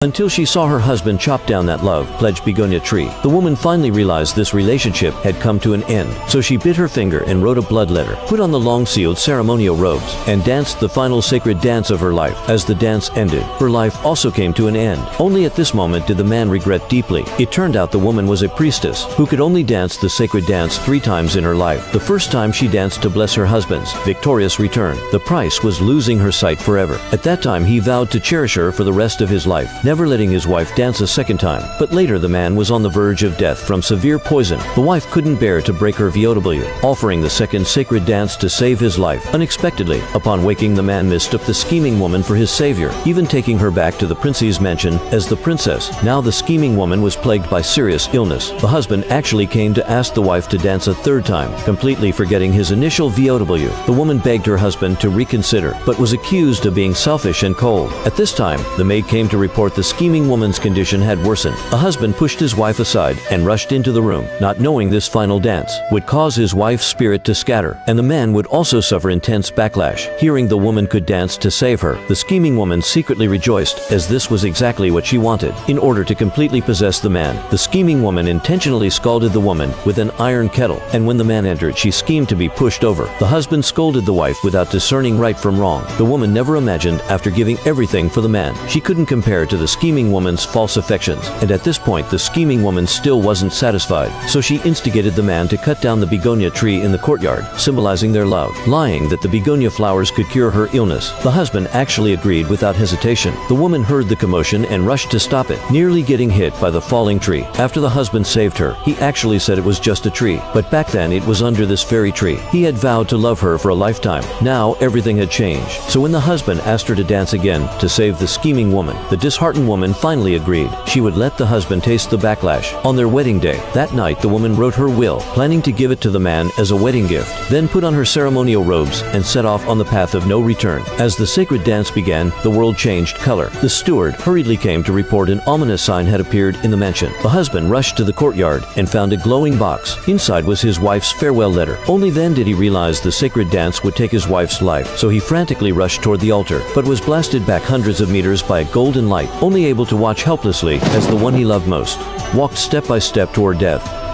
until she saw her husband chop down that love-pledged begonia tree. The woman finally realized this relationship had come to an end, so she bit her finger and wrote a blood letter, put on the long-sealed ceremonial robes, and danced the final sacred dance of her life. As the dance ended, her life also came to an end. Only at this moment did the man regret deeply. It turned out the woman was a priestess who could only dance the sacred dance 3 times in her life. The first time she danced to bless her husband's victorious return. The price was losing her sight forever. At that time he vowed to cherish her for the rest of his life, never letting his wife dance a second time. But later the man was on the verge of death from severe poison. The wife couldn't bear to break her VOW, offering the second sacred dance to save his life. Unexpectedly, upon waking, the man mistook the scheming woman for his savior, even taking her back to the prince's mansion as the princess. Now the scheming woman was plagued by serious illness. The husband actually came to ask the wife to dance a third time, completely forgetting his initial VOW. The woman begged her husband to reconsider, but was accused of being selfish and cold. At this time, the maid came to report the scheming woman's condition had worsened. The husband pushed his wife aside and rushed into the room, not knowing this final dance would cause his wife's spirit to scatter, and the man would also suffer intense backlash. Hearing the woman could dance to save her, the scheming woman secretly rejoiced, as this was exactly what she wanted. In order to completely possess the man, the scheming woman intentionally scalded the woman with an iron kettle, and when the man entered, she schemed to be pushed over. The husband scolded the wife without discerning right from wrong. The woman never imagined, after giving everything for the man, she couldn't compare to the scheming woman's false affections, and at this point the scheming woman still wasn't satisfied, so she instigated the man to cut down the begonia tree in the courtyard, symbolizing their love, lying that the begonia flowers could cure her illness. The husband actually agreed without hesitation. The woman heard the commotion and rushed to stop it, nearly getting hit by the falling tree. After the husband saved her, he actually said it was just a tree, but back then it was under this very tree. He had vowed to love her for a lifetime. Now everything had changed, so when the husband asked her to dance again to save the scheming woman, the disheartened woman finally agreed. She would let the husband taste the backlash. On their wedding day, that night the woman wrote her will, planning to give it to the man as a wedding gift, then put on her ceremonial robes and set off on the path of no return. As the sacred dance began, the world changed color. The steward hurriedly came to report an ominous sign had appeared in the mansion. The husband rushed to the courtyard and found a glowing box. Inside was his wife's farewell letter. Only then did he realize the sacred dance would take his wife's life, so he frantically rushed toward the altar, but was blasted back hundreds of meters by a golden light, only able to watch helplessly as the one he loved most walked step by step toward death.